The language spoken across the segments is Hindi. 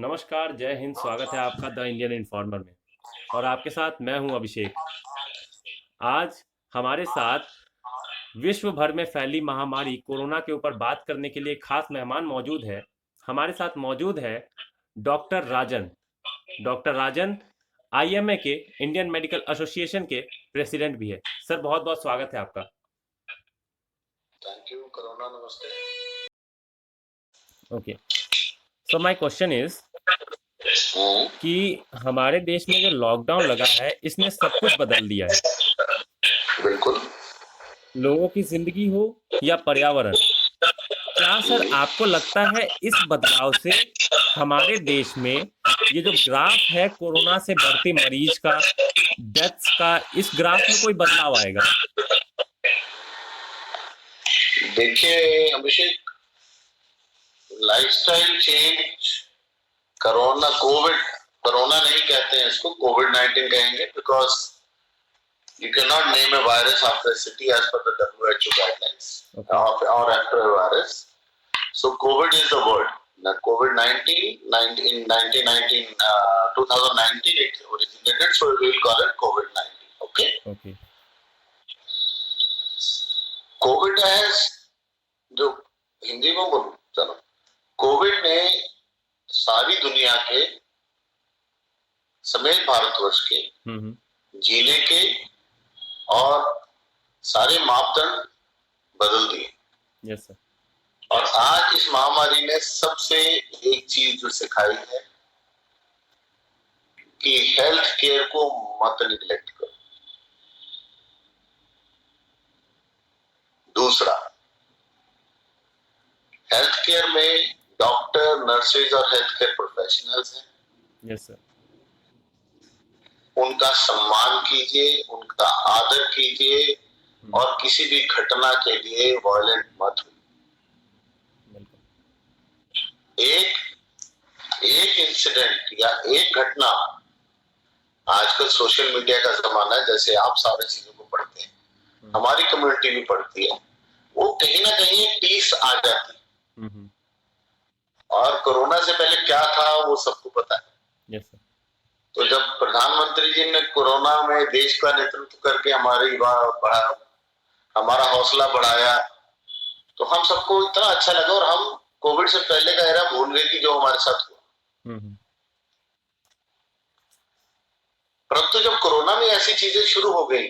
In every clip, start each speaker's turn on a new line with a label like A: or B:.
A: नमस्कार, जय हिंद। स्वागत है आपका द इंडियन इन्फॉर्मर में। और आपके साथ मैं हूं अभिषेक। आज हमारे साथ विश्व भर में फैली महामारी कोरोना के ऊपर बात करने के लिए खास मेहमान मौजूद है। हमारे साथ मौजूद है डॉक्टर राजन। डॉक्टर राजन आईएमए के, इंडियन मेडिकल एसोसिएशन के प्रेसिडेंट भी है। सर, बहुत बहुत स्वागत है आपका।
B: Thank you. कोरोना नमस्ते।
A: Okay, so my question is कि हमारे देश में जो लॉकडाउन लगा है इसने सब कुछ बदल दिया है।
B: बिल्कुल।
A: लोगों की जिंदगी हो या पर्यावरण। क्या सर आपको लगता है इस बदलाव से हमारे देश में ये जो ग्राफ है कोरोना से बढ़ते मरीज का, डेथ्स का, इस ग्राफ में कोई बदलाव आएगा?
B: देखिए अभिषेक, लाइफस्टाइल चेंज, कोरोना नहीं कहते हैं इसको, कोविड-19 कहेंगे, because you cannot name a virus after a city as per the WHO guidelines.
A: Okay.
B: Or after a virus. So COVID is the word. Now COVID-19 in 2019 it originated, so we will call it COVID-19. Okay.
A: Okay.
B: Covid has जो हिंदी में बोलूं, चलो, कोविड ने सारी दुनिया के समेत भारतवर्ष के जीने के और सारे मापदंड बदल दिए।
A: Yes sir.
B: और आज इस महामारी ने सबसे एक चीज जो सिखाई है कि हेल्थ केयर को मत निग्लेक्ट करो। दूसरा, हेल्थ केयर में डॉक्टर, नर्सेज और हेल्थ केयर प्रोफेशनल्स हैं।
A: Yes sir.
B: उनका सम्मान कीजिए, उनका आदर कीजिए और किसी भी घटना के लिए वायलेंट मत हो। एक इंसिडेंट या एक घटना, आजकल सोशल मीडिया का जमाना है, जैसे आप सारे चीजों को पढ़ते हैं, हमारी कम्युनिटी भी पढ़ती है, वो कहीं ना कहीं पीस आ जाती। और कोरोना से पहले क्या था वो सबको पता है।
A: Yes sir.
B: तो जब प्रधानमंत्री जी ने कोरोना में देश का नेतृत्व करके हमारा हौसला बढ़ाया, तो हम सबको इतना अच्छा लगा और हम कोविड से पहले का एरा भूल गए कि जो हमारे साथ हुआ। परंतु जब कोरोना में ऐसी चीजें शुरू हो गई,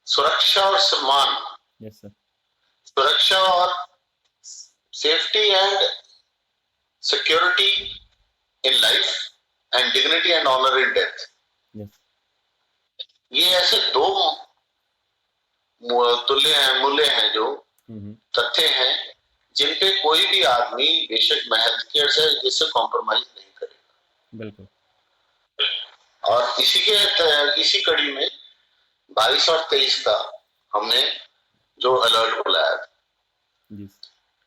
B: सुरक्षा और सम्मान,
A: यस सर,
B: सुरक्षा और safety and security in life and dignity and honour in death, ये ऐसे दो मूल्य हैं जो तथ्य हैं जिन पे कोई भी आदमी, बेशक मैं हेल्थ केयर से, जिससे कॉम्प्रोमाइज नहीं करेगा।
A: बिल्कुल।
B: और इसी कड़ी में 22 और 23 का हमने जो अलर्ट बुलाया था,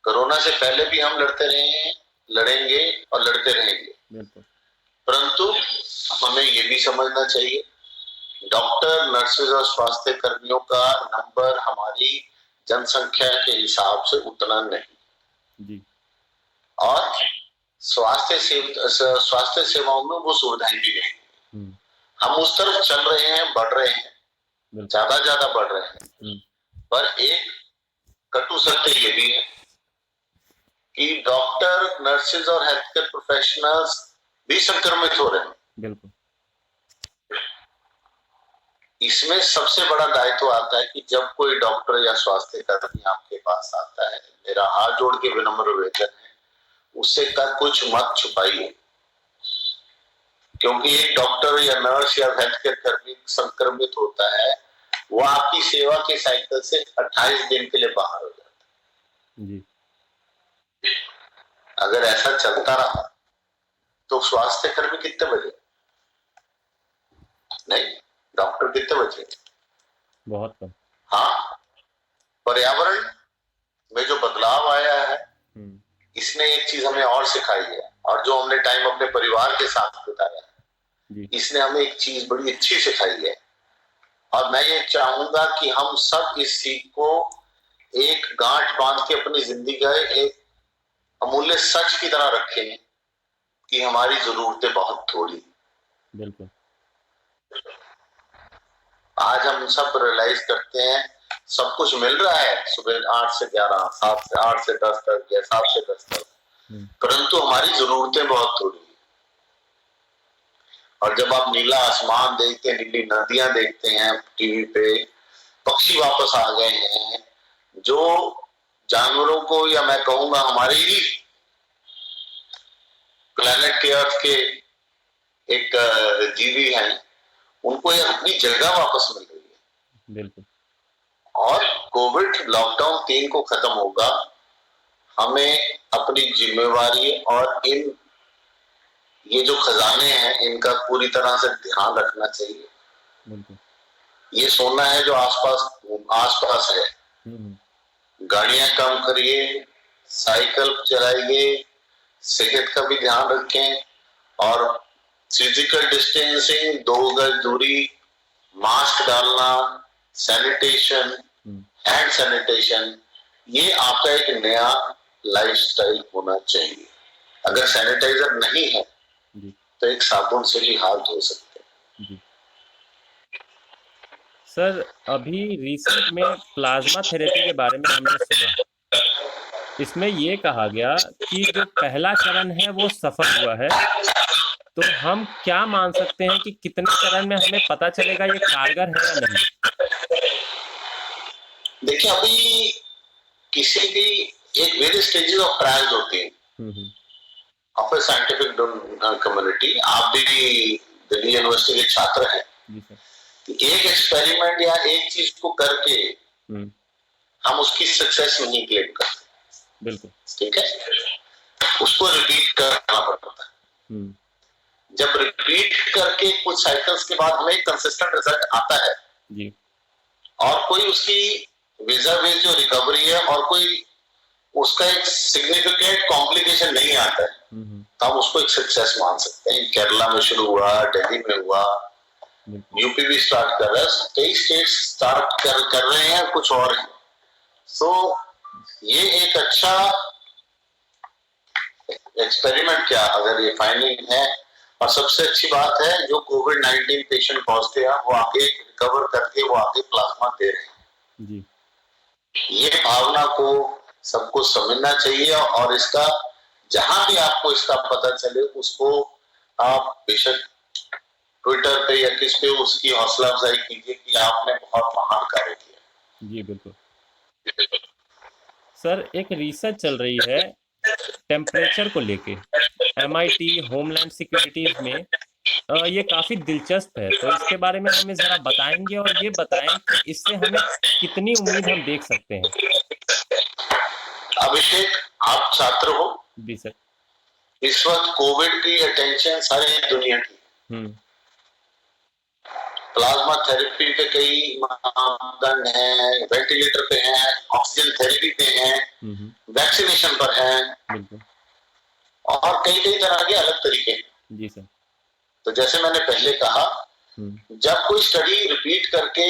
B: कोरोना से पहले भी हम लड़ते रहे हैं, लड़ेंगे और लड़ते रहेंगे। परंतु हमें ये भी समझना चाहिए, डॉक्टर, नर्सेज और स्वास्थ्य कर्मियों का नंबर हमारी जनसंख्या के हिसाब से उतना नहीं जी। और स्वास्थ्य सेवाओं में वो सुविधाएं भी नहीं। हम उस तरफ चल रहे हैं, बढ़ रहे हैं, ज्यादा बढ़ रहे हैं। पर एक कटु सत्य ये भी है कि डॉक्टर, नर्सेज और हेल्थ केयर प्रोफेशनल्स भी संक्रमित हो रहे हैं। बिल्कुल। इसमें सबसे बड़ा दायित्व आता है कि जब कोई डॉक्टर या स्वास्थ्य कर्मी आपके पास आता है, मेरा हाथ जोड़ के विनम्र निवेदन है, उससे का कुछ मत छुपाइए, क्योंकि एक डॉक्टर या नर्स या हेल्थ केयर कर्मी संक्रमित होता है, वो आपकी सेवा के साइकिल से 28 दिन के लिए बाहर हो जाता है जी। अगर ऐसा चलता रहा तो स्वास्थ्य कर्मी कितने बचे? नहीं, डॉक्टर कितने बचे? बहुत कम। हाँ, पर्यावरण में जो बदलाव आया है, इसने एक चीज हमें और सिखाई है, और जो हमने टाइम अपने परिवार के साथ बिताया है, इसने हमें एक चीज बड़ी अच्छी सिखाई है। और मैं ये चाहूंगा कि हम सब इस सीख को एक गांठ बांध के अपनी जिंदगी का एक अमूल्य सच की तरह रखें कि हमारी जरूरतें बहुत थोड़ी।
A: बिल्कुल।
B: आज हम सब रियलाइज करते हैं सब कुछ मिल रहा है, सुबह 8 से 11, 7 से 8 से 10 तक या 7 से 10 तक, परंतु हमारी जरूरतें बहुत थोड़ी। और जब आप नीला आसमान देखते हैं, नीली नदियां देखते हैं टीवी पे, पक्षी वापस आ गए हैं, जो जानवरों को, या मैं कहूंगा हमारे ही प्लेनेट के अर्थ के एक जीवी हैं, उनको ये अपनी जगह वापस मिल रही है।
A: बिल्कुल।
B: और कोविड लॉकडाउन 3 को खत्म होगा, हमें अपनी जिम्मेवारी और ये जो खजाने हैं इनका पूरी तरह से ध्यान रखना चाहिए।
A: बिल्कुल।
B: ये सोना है जो आसपास है, गाड़ियां कम करिए, साइकिल चलाइए, सेहत का भी ध्यान रखें, और फिजिकल डिस्टेंसिंग, 2 गज दूरी, मास्क डालना, सैनिटेशन, हैंड सैनिटेशन, ये आपका एक नया लाइफस्टाइल होना चाहिए। अगर सैनिटाइजर नहीं है तो एक साबुन से भी हाथ धो सकते हैं।
A: सर, अभी रिसेंट में प्लाज्मा थेरेपी के बारे में हमने सुना, इसमें ये कहा गया कि जो पहला चरण है वो सफल हुआ है, तो हम क्या मान सकते हैं कि कितने चरण में हमें पता चलेगा ये कारगर है या नहीं?
B: देखिए, अभी किसी भी एक वेरियस स्टेजेस ऑफ ट्रायल्स होते हैं ऑफ ए साइंटिफिक कम्युनिटी। आप भी दिल्ली यूनिवर्सिटी के छात्र हैं। एक एक्सपेरिमेंट या एक चीज को करके हम उसकी सक्सेस नहीं क्लेम करते।
A: बिल्कुल।
B: ठीक है, उसको रिपीट करना पड़ता है। जब रिपीट करके कुछ साइकिल्स के बाद हमें कंसिस्टेंट रिजल्ट आता है जी, और कोई उसकी विजर्वेज जो रिकवरी है और कोई उसका एक सिग्निफिकेंट कॉम्प्लिकेशन नहीं आता है, तो हम उसको एक सक्सेस मान सकते हैं। केरला में शुरू हुआ, दिल्ली में हुआ, यूपी भी स्टार्ट कर रहा है, कई स्टेट्स स्टार्ट कर रहे हैं, कुछ और हैं। सो ये एक अच्छा एक्सपेरिमेंट क्या अगर ये फाइंडिंग है, और सबसे अच्छी बात है जो कोविड-19 पेशेंट पहुंचते हैं वो आगे रिकवर करके वो आगे प्लाज्मा दे रहे हैं जी। ये भावना को सबको समझना चाहिए, और इसका जहां भी आपको इसका पता चले उसको आप बेशक ट्विटर पे या किस पे उसकी हौसला अफजाई कीजिए कि आपने बहुत महान कार्य किया। जी बिल्कुल।
A: सर, एक रिसर्च चल रही है टेम्परेचर को लेके, MIT होमलैंड सिक्योरिटीज में, ये काफी दिलचस्प है, तो इसके बारे में हमें जरा बताएंगे, और ये बताएं कि इससे हमें कितनी उम्मीद हम देख सकते हैं।
B: अभिषेक, आप छात्र हो?
A: जी सर।
B: इस वक्त कोविड की अटेंशन सारी दुनिया की, प्लाज्मा थेरेपी पे कई मानदंड हैं, वेंटिलेटर पे हैं, ऑक्सीजन थेरेपी पे हैं, वैक्सीनेशन पर हैं, और कई कई तरह के अलग तरीके हैं। जी सर। तो जैसे मैंने पहले कहा, जब कोई स्टडी रिपीट करके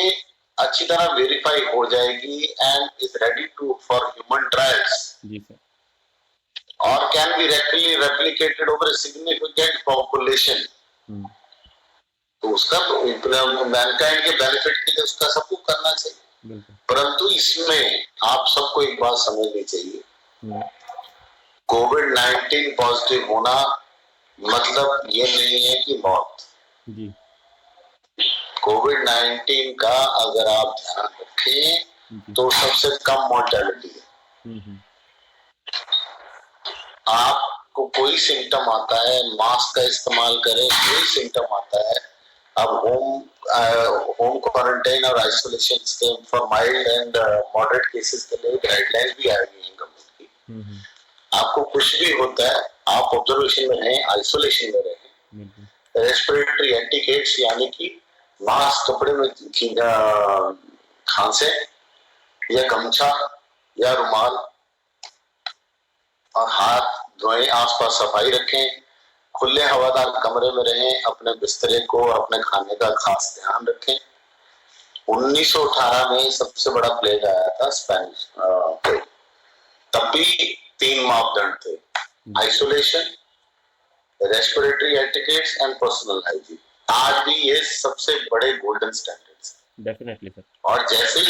B: अच्छी तरह वेरीफाई हो जाएगी and is ready to for human trials, जी सर, और can be replicated over a significant population, तो उसका मैनकाइंड के बेनिफिट के लिए उसका सब कुछ करना चाहिए। परंतु इसमें आप सबको एक बात समझनी चाहिए, कोविड-19 पॉजिटिव होना मतलब ये नहीं है कि मौत। जी। कोविड-19 का अगर आप ध्यान रखें तो सबसे कम मोर्टेलिटी है। आपको कोई सिम्टम आता है, मास्क का इस्तेमाल करें, कोई सिम्टम आता है, अब होम क्वारंटाइन और isolation for mild and moderate cases के लिए गाइडलाइंस भी आई हुई हैं गवर्नमेंट की। आपको कुछ भी होता है, आप ऑब्जर्वेशन में रहें, आइसोलेशन में रहें, रेस्पिरेटरी एटिकेट्स यानी कि मास्क कपड़े में खांसे या गमछा या रुमाल, और हाथ धोएं, आसपास सफाई रखें, खुले हवादार कमरे में रहें, अपने बिस्तरे को और अपने खाने का खास ध्यान रखें। 1918 में सबसे बड़ा प्लेग आया था स्पेनिश, तब भी 3 मापदंड थे, isolation, respiratory etiquettes and personal hygiene. आज भी ये सबसे बड़े गोल्डन स्टैंडर्ड्स हैं।
A: Definitely sir.
B: और जैसे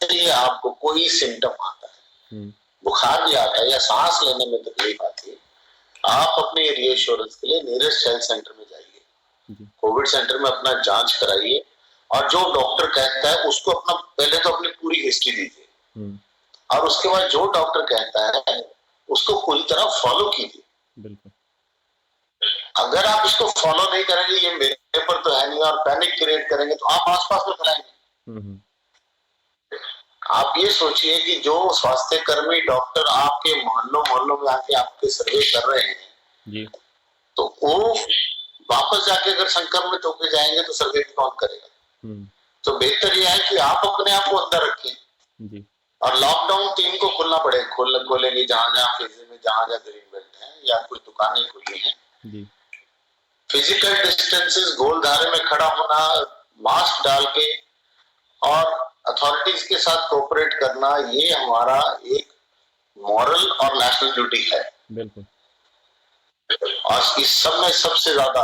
B: ही आपको कोई सिम्टम आता है, बुखार भी आता है या सांस लेने में तकलीफ आती है, आप अपने रीएश्योरेंस के लिए नियरेस्ट हेल्थ सेंटर में जाइए, कोविड सेंटर में अपना जांच कराइए, और जो डॉक्टर कहता है उसको अपना पहले तो अपनी पूरी हिस्ट्री दीजिए, और उसके बाद जो डॉक्टर कहता है उसको पूरी तरह फॉलो कीजिए।
A: बिल्कुल।
B: अगर आप इसको फॉलो नहीं करेंगे, ये मेरे पर तो है नहीं, और पैनिक क्रिएट करेंगे, तो आप आसपास में फैलाएंगे। आप ये सोचिए कि जो स्वास्थ्य कर्मी डॉक्टर आपके मोहल्लों में आके आपके सर्वे कर रहे हैं
A: जी,
B: तो वो वापस जाके अगर संक्रमित होकर जाएंगे तो सर्वे कौन करेगा? तो बेहतर यह है कि आप अपने आप को अंदर रखें जी। और लॉकडाउन 3 को खुलना पड़े, खोलेंगे जहां फेज में, जहां ग्रीन बेल्ट है या कोई दुकानें खुली हैं जी। फिजिकल डिस्टेंसेस, गोल धारे में खड़ा होना, मास्क डाल के और अथॉरिटीज के साथ कोऑपरेट करना, ये हमारा एक मॉरल और नेशनल ड्यूटी है। बिल्कुल। और इस सब में सबसे ज्यादा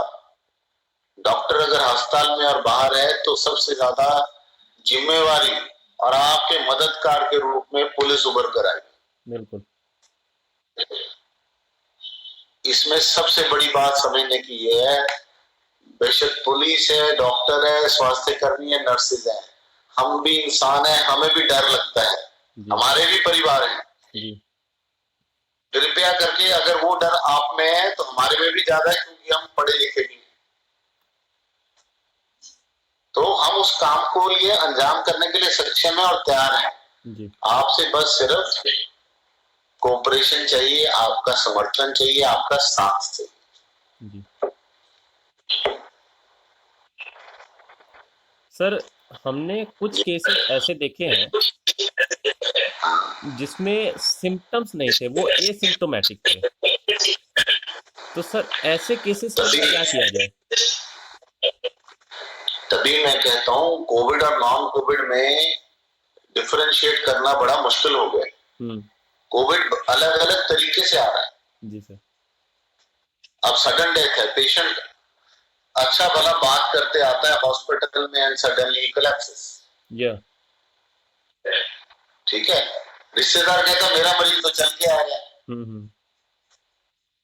B: डॉक्टर अगर अस्पताल में और बाहर है तो सबसे ज्यादा जिम्मेवारी और आपके मददगार के रूप में पुलिस उभर कर आएगी। बिल्कुल। इसमें सबसे बड़ी बात समझने की ये है, बेशक पुलिस है, डॉक्टर है, स्वास्थ्य कर्मी है, नर्सेज है, हम भी इंसान है, हमें भी डर लगता है, हमारे भी परिवार हैं। कृपया करके अगर वो डर आप में है तो हमारे में भी ज्यादा है, क्योंकि हम पढ़े लिखे भी हैं। तो हम उस काम को लिए अंजाम करने के लिए सक्षम है और तैयार हैं। आपसे बस सिर्फ कोऑपरेशन चाहिए, आपका समर्थन चाहिए, आपका साथ चाहिए।
A: सर, हमने कुछ केसेस ऐसे देखे हैं जिसमें सिम्टम्स नहीं थे, वो एसिम्प्टोमेटिक थे। तो सर ऐसे केसेस में क्या किया जाए?
B: तभी मैं कहता हूँ कोविड और नॉन कोविड में डिफरेंशिएट करना बड़ा मुश्किल हो गया। कोविड अलग अलग तरीके से आ रहा है जी सर। अब सडन डेथ है, पेशेंट अच्छा भला बात करते आता है हॉस्पिटल में एंड सडनली कोलैप्सेस। ठीक है, रिश्तेदार कहता मेरा मरीज तो चल के आ गया,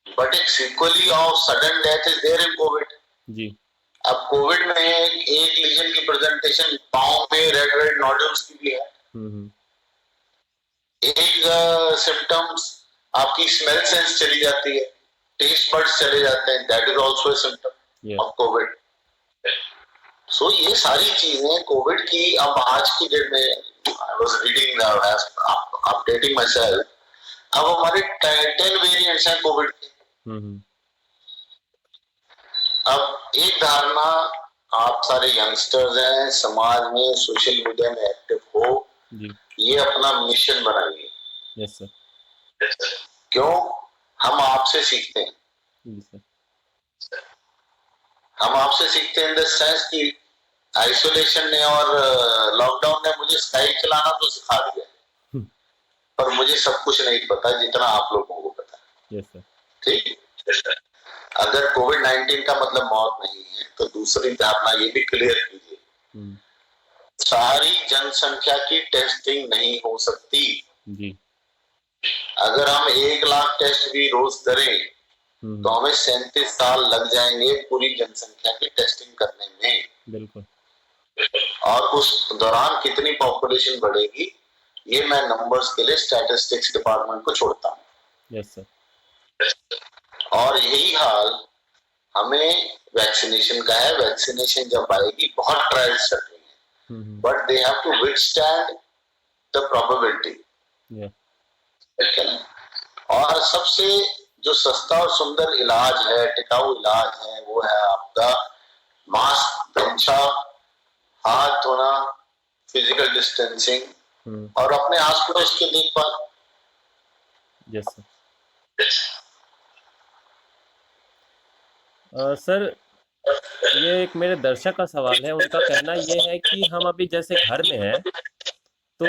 B: बट एक sequelae of sudden death is there in Covid जी। अब कोविड में एक लीजन की प्रेजेंटेशन पाँव में रेड नोडल्स की भी है। एक सिम्टम्स आपकी स्मेल सेंस चली जाती है, टेस्ट बड्स चले जाते हैं, that is also a symptom of Covid. So ये सारी चीजें कोविड की, अब आज की डेट में I was reading updating my self, अब हमारे 10 वेरिएंट्स हैं कोविड के। अब एक धारणा, आप सारे यंगस्टर्स हैं, समाज में सोशल मीडिया में एक्टिव हो जी। ये अपना मिशन बनाइए। Yes sir. क्यों? हम आपसे सीखते हैं जी सर। हम आपसे सीखते हैं इन द सेंस कि आइसोलेशन ने और लॉकडाउन ने मुझे स्काइप चलाना तो सिखा दिया, पर मुझे सब कुछ नहीं पता जितना आप लोगों को पता है। Yes sir. ठीक। अगर कोविड-19 का मतलब मौत नहीं है तो दूसरी धारणा ये भी क्लियर कीजिए, सारी जनसंख्या की टेस्टिंग नहीं हो सकती जी। अगर हम 1 लाख टेस्ट भी रोज करें तो हमें 37 साल लग जाएंगे पूरी जनसंख्या की टेस्टिंग करने में। बिल्कुल। और उस दौरान कितनी पॉपुलेशन बढ़ेगी ये मैं नंबर्स के लिए स्टैटिस्टिक्स डिपार्टमेंट को छोड़ता हूँ। Yes sir. और यही हाल हमें वैक्सीनेशन का है। वैक्सीनेशन जब आएगी, बहुत ट्रायल्स चल रही हैं, but they have to withstand the probability. और सबसे जो सस्ता और सुंदर इलाज है, टिकाऊ इलाज है, वो है आपका मास्क, गमछा, हाथ धोना, फिजिकल डिस्टेंसिंग और अपने आस पड़ोस की देखभाल। Yes sir.
A: सर, ये एक मेरे दर्शक का सवाल है, उनका कहना ये है कि हम अभी जैसे घर में हैं तो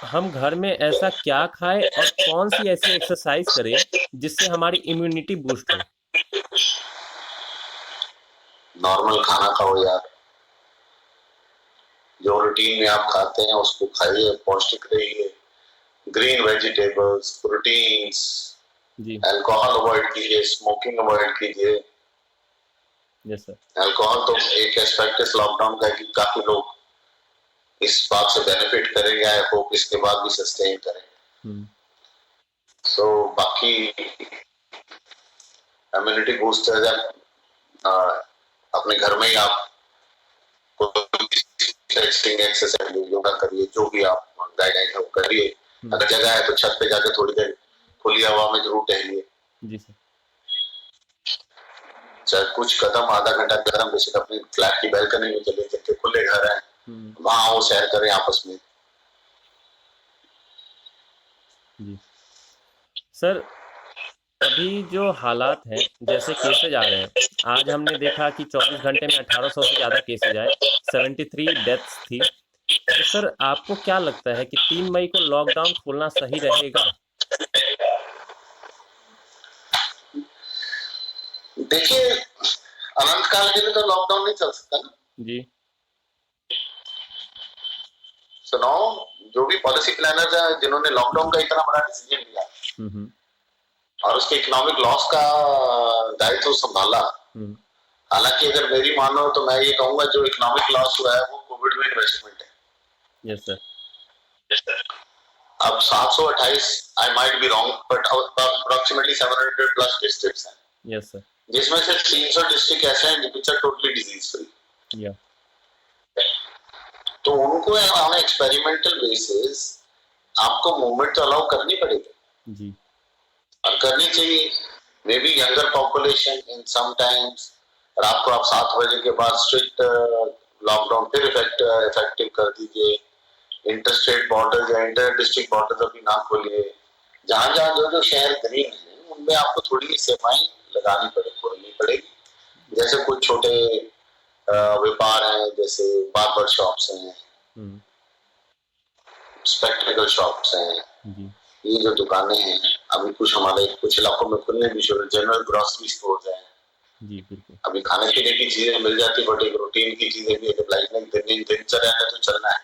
A: हम घर में ऐसा क्या खाएं और कौन सी ऐसी एक्सरसाइज करें जिससे हमारी इम्यूनिटी बूस्ट हो?
B: नॉर्मल खाना खाओ यार, जो रूटीन में आप खाते हैं उसको खाइए, पौष्टिक रहिए, ग्रीन वेजिटेबल्स, प्रोटीन्स,
A: जी।
B: अल्कोहल अवॉइड कीजिए, स्मोकिंग अवॉइड कीजिए।
A: Yes sir.
B: अल्कोहल तो एक एस्पेक्ट इस लॉकडाउन का है कि काफी लोग इस बात से बेनिफिट करेंगे, आई होप इसके बाद भी सस्टेन करें। सो बाकी इम्यूनिटी बूस्ट है जब अपने घर में ही आप एक्सरसाइज योगा करिए, जो भी आप गाइडलाइन है वो करिए। अगर जगह है तो छत पे जाके थोड़ी देर खुली हवा में जरूर टहलिए।
A: जी सर।
B: चाहे कुछ कदम आधा घंटा कदम, बेशक अपने फ्लैट की बैल्कनी में चले, जिनके खुले घर हैं वहां वो सैर करें आपस में।
A: जी सर, अभी जो हालात हैं, जैसे केसेज आ रहे हैं, आज हमने देखा कि 24 घंटे में 1800 से ज़्यादा केसेज आए, 73 डेथ्स थी। तो सर आपको क्या लगता है कि 3 मई को लॉकडाउन खोलना सही रहेगा?
B: देखिए, अनंत काल के लिए तो लॉकडाउन नहीं चल सकता ना
A: जी।
B: सुनो, जो भी पॉलिसी प्लानर्स हैं जिन्होंने लॉकडाउन का इतना बड़ा डिसीजन लिया और उसके इकोनॉमिक लॉस का दायित्व संभाला, हालांकि अगर मेरी मानो तो मैं ये कहूंगा जो इकोनॉमिक लॉस हुआ है वो कोविड में इन्वेस्टमेंट है।
A: Yes sir.
B: अब 728, I might be wrong, but approximately 700 plus districts हैं।
A: Yes sir.
B: जिसमें से 300 डिस्ट्रिक्ट ऐसे हैं which are totally disease free.
A: या
B: तो उनको ऑन एक्सपेरिमेंटल बेसिस आपको मूवमेंट तो अलाउ करनी पड़ेगी
A: जी,
B: और करनी चाहिए। Maybe younger population in some times, रात को आप 7 बजे के बाद स्ट्रिक्ट लॉकडाउन फिर इफेक्टिव कर दीजिए। इंटर स्टेट बॉर्डर या इंटर डिस्ट्रिक्ट बॉर्डर अभी ना खोलिए। जहां जहां जो जो शहर ग्रीन है उनमें आपको थोड़ी सेवाएं लगानी खोलनी पड़ेगी। जैसे कुछ छोटे व्यापार हैं, जैसे बार्बर शॉप्स हैं, स्पेक्टिकल शॉप्स हैं, ये जो दुकानें हैं अभी कुछ हमारे कुछ इलाकों में खुलने भी शुरू, जनरल ग्रोसरी स्टोर्स हैं।
A: जी बिल्कुल।
B: अभी खाने पीने की चीजें मिल जाती, बट एक रूटीन की चीजें भी है, लाइफ में दिनचर्या में तो चलना है।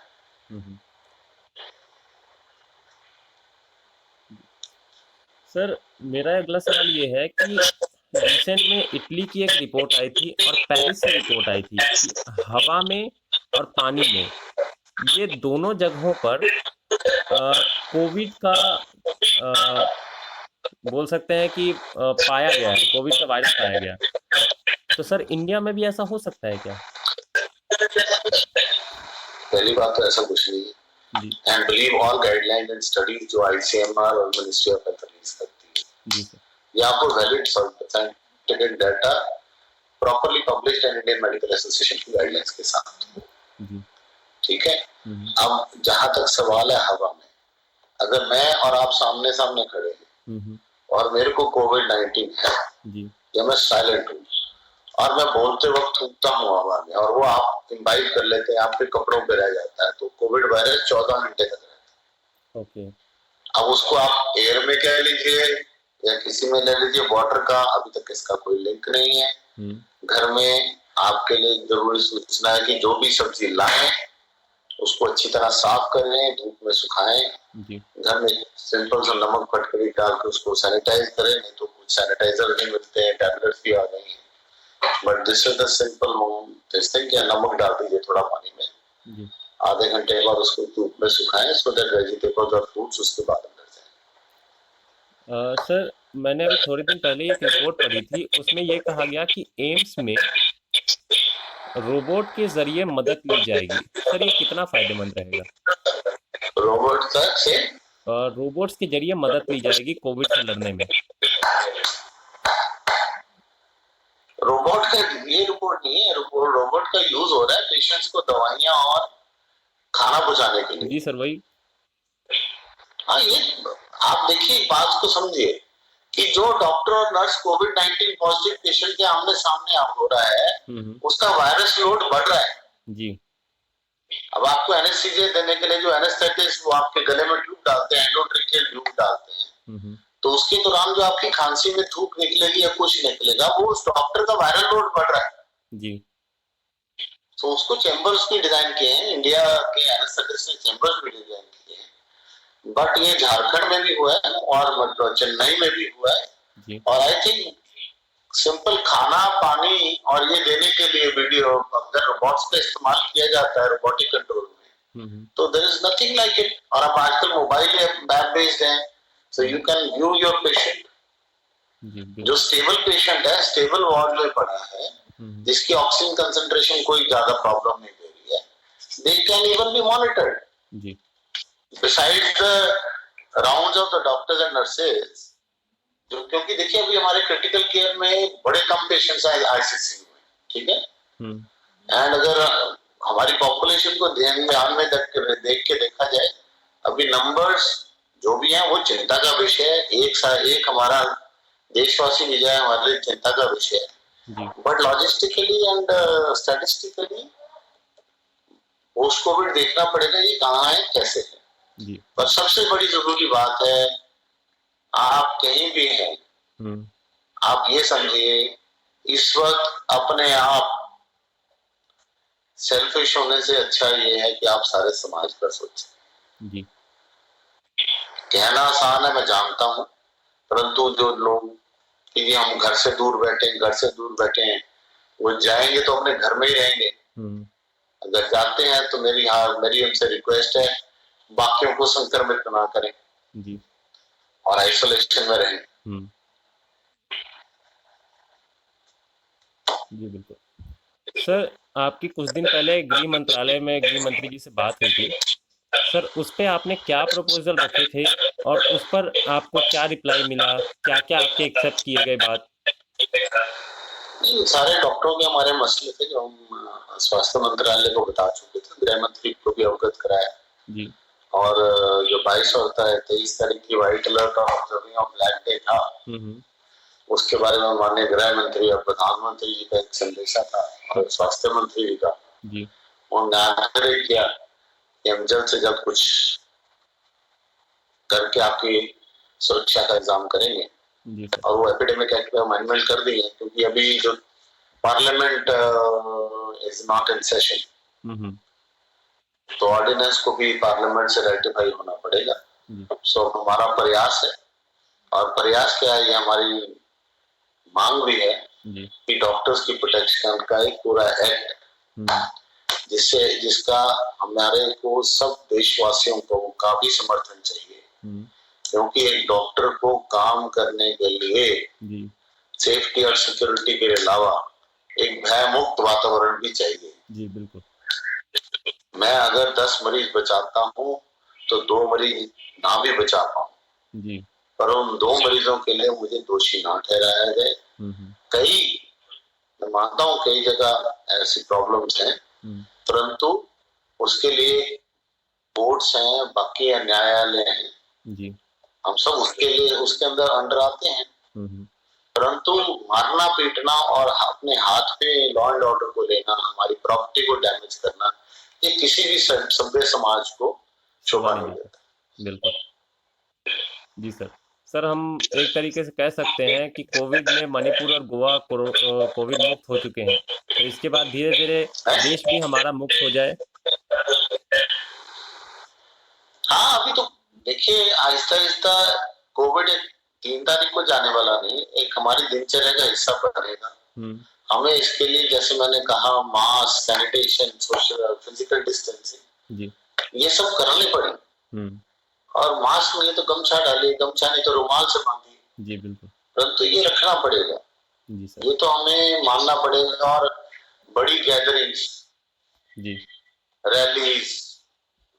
A: सर मेरा अगला सवाल ये है कि रिसेंट में इटली की एक रिपोर्ट आई थी और पेरिस से रिपोर्ट आई थी कि हवा में और पानी में, ये दोनों जगहों पर कोविड का बोल सकते हैं कि पाया गया है, कोविड का वायरस पाया गया। तो सर इंडिया में भी ऐसा हो सकता है क्या?
B: पहली बात तो ऐसा कुछ नहीं है, and believe all guidelines and studies जो आईसीएमआर और मिनिस्ट्री ऑफ हेल्थ रिलीज करती है। जी सर। ये आपको valid scientific data properly published and Indian medical association की गाइडलाइंस के साथ। ठीक है। अब जहां तक सवाल है हवा में, अगर मैं और आप सामने सामने खड़े हैं और मेरे को कोविड-19 है या मैं साइलेंट हूँ और मैं बोलते वक्त थूकता हूँ हवा में और वो आप इम्बाइब कर लेते हैं, आपके कपड़ों पे रह जाता है, तो कोविड वायरस 14 घंटे तक रहता है। ओके। अब उसको आप एयर में कह लीजिए या किसी में ले लीजिए, वाटर का अभी तक इसका कोई लिंक नहीं है। घर में आपके लिए जरूरी सूचना है कि जो भी सब्जी लाएं उसको अच्छी तरह साफ करें, धूप में सुखाएं, घर में सिंपल सा नमक फटकरी डाल के उसको सैनिटाइज करें, नहीं तो कुछ सैनिटाइजर भी मिलते हैं, टैबलेट्स भी आ गई हैं, but this is the simple home testing. क्या नमक डाल दीजिए थोड़ा पानी में, आधे घंटे के बाद उसको धूप में सुखाएं सो दैट वेजिटेबल्स और फ्रूट्स उसके बाद अंदर जाए।
A: सर मैंने अभी थोड़े दिन पहले एक रिपोर्ट पढ़ी थी, उसमें ये कहा गया कि एम्स में रोबोट के जरिए मदद ली जाएगी। सर ये कितना फायदेमंद रहेगा?
B: रोबोट से
A: रोबोट्स के जरिए मदद ली जाएगी कोविड से लड़ने में।
B: रोबोट का ये रिपोर्ट नहीं है, रोबोट का यूज हो रहा है पेशेंट्स को दवाइयां और खाना पहुंचाने के लिए।
A: जी सर वही।
B: हाँ, ये आप देखिए बात को समझिए कि जो डॉक्टर और नर्स कोविड-19 पॉजिटिव पेशेंट के आमने सामने हो रहा है, उसका वायरस लोड बढ़ रहा है।
A: जी।
B: अब आपको एनेस्थीसिया देने के लिए जो एनेस्थेटिस्ट वो आपके गले में ट्यूब डालते हैं, एंडोट्रेकियल ट्यूब डालते हैं, तो उसके दौरान जो आपकी खांसी में थूक निकलेगी या कुछ निकलेगा, वो उस डॉक्टर का वायरल लोड बढ़ रहा है
A: जी।
B: तो उसको चैम्बर्स भी डिजाइन किए हैं, इंडिया के एनेस्थेटिस्ट ने चैम्बर्स भी डिजाइन किए हैं, बट ये झारखंड में भी हुआ है और मतलब चेन्नई में भी हुआ है
A: जी।
B: और आई थिंक सिंपल खाना पानी और ये देने के लिए वीडियो अगर रोबोट्स का इस्तेमाल किया जाता है रोबोटिक कंट्रोल में, तो there is nothing like it. और अब आजकल मोबाइल ऐप बेस्ड है, so you can view your patient. जो स्टेबल पेशेंट है, स्टेबल वार्ड में पड़ा है, जिसकी ऑक्सीजन कंसंट्रेशन कोई ज्यादा प्रॉब्लम नहीं दे रही है, they can even be monitored besides the rounds of the doctors and nurses. जो क्योंकि देखिए अभी हमारे क्रिटिकल केयर में बड़े कम पेशेंट्स हैं आईसीयू में, ठीक है, एंड अगर हमारी पॉपुलेशन को ध्यान में देख के देखा जाए, अभी नंबर्स जो भी हैं वो चिंता का विषय है। एक हमारा देशवासी भी जाए हमारे लिए चिंता का विषय है, but logistically and statistically post Covid देखना पड़ेगा ये कहाँ है कैसे है। पर सबसे बड़ी जरूरी बात है, आप कहीं भी हैं, आप ये समझिए इस वक्त अपने आप सेल्फिश होने से अच्छा ये है कि आप सारे समाज पर सोचें। कहना आसान है मैं जानता हूं, परंतु जो लोग कि हम घर से दूर बैठे हैं, वो जाएंगे तो अपने घर में ही रहेंगे। अगर जाते हैं तो मेरी हमसे रिक्वेस्ट है, बाकियों को संक्रमित ना करें जी, और आइसोलेशन में रहें।
A: जी बिल्कुल। सर, आपकी कुछ दिन पहले गृह मंत्रालय में गृह मंत्री जी से बात हुई थी सर, उस पे आपने क्या प्रपोजल रखे थे और उस पर आपको क्या रिप्लाई मिला, क्या क्या आपके एक्सेप्ट किए गए बात?
B: नहीं, सारे डॉक्टरों के हमारे मसले थे जो हम स्वास्थ्य मंत्रालय को बता चुके थे, गृह मंत्री को भी अवगत कराया
A: जी।
B: और जो 22 और 23 तारीख की व्हाइट अलर्ट और ऑब्जर्विंग ऑफ ब्लैक डे था, उसके बारे में माननीय गृह मंत्री और प्रधानमंत्री जी का एक संदेशा था और स्वास्थ्य मंत्री जी का
A: जी,
B: उन्होंने आग्रह किया कि हम जल्द से जल्द कुछ करके आपकी सुरक्षा का इंतजाम करेंगे और वो एपिडेमिक एक्ट में अमेंडमेंट कर दी है, क्योंकि अभी जो parliament is not in session, तो ऑर्डिनेंस को भी पार्लियामेंट से रेटिफाई होना पड़ेगा। सो हमारा प्रयास है, और प्रयास क्या है, ये हमारी मांग भी है कि डॉक्टर्स की प्रोटेक्शन का एक पूरा एक्ट जिसका हमारे को सब देशवासियों को का भी समर्थन चाहिए, क्योंकि एक डॉक्टर को काम करने के लिए सेफ्टी और सिक्योरिटी के अलावा एक भय मुक्त वातावरण भी चाहिए।
A: जी बिल्कुल।
B: मैं अगर 10 मरीज बचाता हूँ तो 2 मरीज ना भी बचा पाऊं जी, पर उन 2 मरीजों के लिए मुझे दोषी ना ठहराया जाए। कई मैं मानता हूँ कई जगह ऐसी प्रॉब्लम्स हैं, परंतु उसके लिए कोर्ट्स हैं, बाकी न्यायालय हैं जी, हम सब उसके लिए उसके अंदर अंडर आते हैं, परंतु मारना पीटना और अपने हाथ पे लॉ एंड ऑर्डर को लेना, हमारी प्रॉपर्टी को डैमेज करना, ये किसी भी सभ्य समाज को शोभा नहीं देता।
A: बिल्कुल जी सर। सर, हम एक तरीके से कह सकते हैं कि कोविड में मणिपुर और गोवा कोविड मुक्त हो चुके हैं, तो इसके बाद धीरे धीरे देश भी हमारा मुक्त हो जाए।
B: हाँ, अभी तो देखिए आहिस्ता आहिस्ता कोविड 3 तारीख को जाने वाला नहीं, एक हमारी दिनचर्या का हिस्सा बनेगा। हमें इसके लिए जैसे मैंने कहा mask, sanitation, social physical distancing जी, ये सब करने पड़े। और मास्क में तो गमछा डालिए, गमछा नहीं तो रुमाल से बांधिए जी बिल्कुल, परंतु ये रखना पड़ेगा जी सर, ये तो हमें मानना पड़ेगा। और बड़ी गैदरिंग्स जी, रैलीज,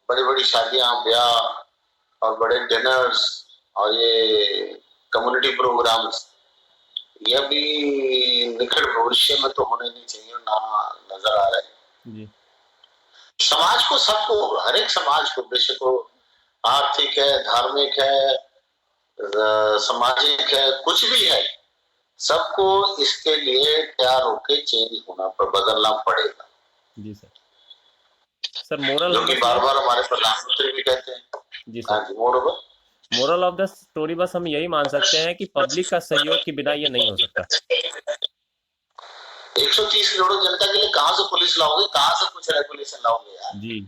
B: बड़ी बड़ी शादियां, ब्याह और बड़े डिनर्स और ये कम्युनिटी प्रोग्राम्स, ये भी निकट भविष्य में तो होने नहीं चाहिए, ना नजर आ रहा है जी। समाज को, सबको, हर एक समाज को, बेशक वो आर्थिक है, धार्मिक है, सामाजिक है, कुछ भी है, सबको इसके लिए तैयार होकर चेंज होना पर बदलना पड़ेगा जी सर।
A: सर मोरल
B: जो
A: ऑफ
B: कि
A: द
B: बार बार हमारे प्रधानमंत्री भी कहते हैं।
A: जी
B: हाँ
A: सर,
B: जी, more
A: moral of the story बस हम यही मान सकते हैं कि पब्लिक का सहयोग के बिना ये नहीं हो सकता।
B: 130 करोड़ जनता के लिए कहां से पुलिस लाओगे, कहां से कुछ रेगुलेशन लाओगे यार?
A: जी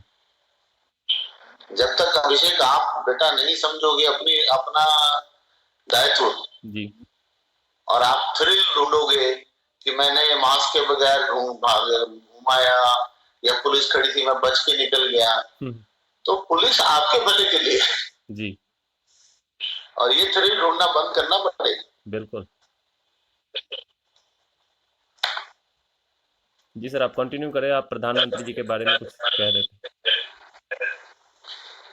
B: जब तक अभिषेक आप बेटा नहीं समझोगे अपनी अपना दायित्व,
A: जी
B: और आप थ्रिल ढूंढोगे कि मैंने मास्क के बगैर घुमाया या पुलिस खड़ी थी मैं बच के निकल गया, तो पुलिस आपके भले के लिए
A: जी
B: और ये थ्रिल ढूंढना बंद करना पड़ेगा।
A: बिल्कुल। जी सर, आप कंटिन्यू करें, आप प्रधानमंत्री जी के बारे में कुछ कह रहे थे।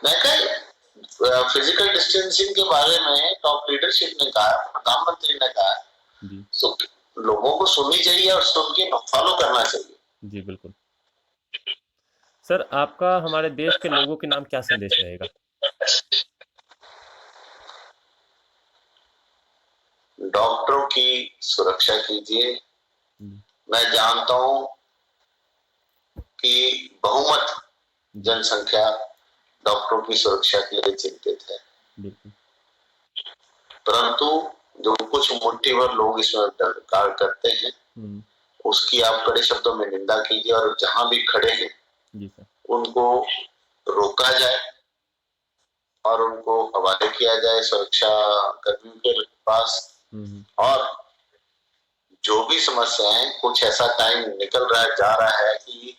B: मैं फिजिकल डिस्टेंसिंग के बारे में टॉप लीडरशिप ने कहा, प्रधानमंत्री ने कहा,
A: जी
B: तो लोगों को सुननी चाहिए और सुन के फॉलो करना चाहिए।
A: जी बिल्कुल। सर आपका हमारे देश के लोगों के नाम क्या संदेश रहेगा?
B: डॉक्टरों की सुरक्षा कीजिए। मैं जानता हूं कि बहुमत जनसंख्या डॉक्टरों की सुरक्षा के लिए चिंतित है, परंतु जो कुछ मुट्ठी भर लोग इसमें कार्य करते हैं उसकी आप कड़े शब्दों में निंदा कीजिए और जहां भी खड़े हैं
A: जी सर,
B: उनको रोका जाए और उनको हवाले किया जाए सुरक्षा कर्मियों के पास। और जो भी समस्याएं, कुछ ऐसा टाइम निकल रहा है जा रहा है कि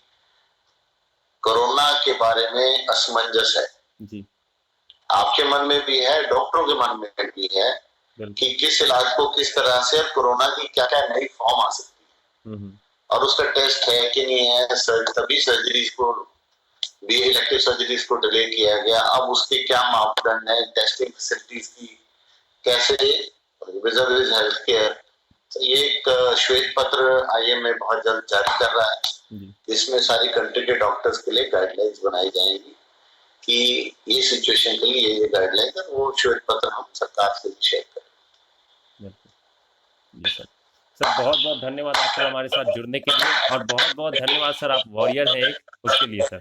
B: कोरोना के बारे में असमंजस है
A: जी
B: आपके मन में भी है, डॉक्टरों के मन में भी है कि किस इलाज को किस तरह से कोरोना की क्या क्या नई फॉर्म आ सकती है और उसका टेस्ट है कि नहीं है। तभी सर्जरीज को भी, इलेक्टिव सर्जरीज को डिले किया गया। अब उसके क्या मापदंड है, टेस्टिंग फैसिलिटीज की कैसे, विजन हेल्थ केयर, तो ये एक श्वेत पत्र आईएमए बहुत जल्द जारी कर रहा है जिसमें सारी कंट्री के डॉक्टर्स के लिए गाइडलाइंस बनाई जाएंगी कि ये सिचुएशन के लिए ये गाइडलाइन है, वो श्वेत पत्र हम सरकार से शेयर करें।
A: जी सर, सर बहुत बहुत धन्यवाद आपका हमारे साथ जुड़ने के लिए, और बहुत बहुत धन्यवाद सर, आप वॉरियर हैं एक, उसके लिए सर।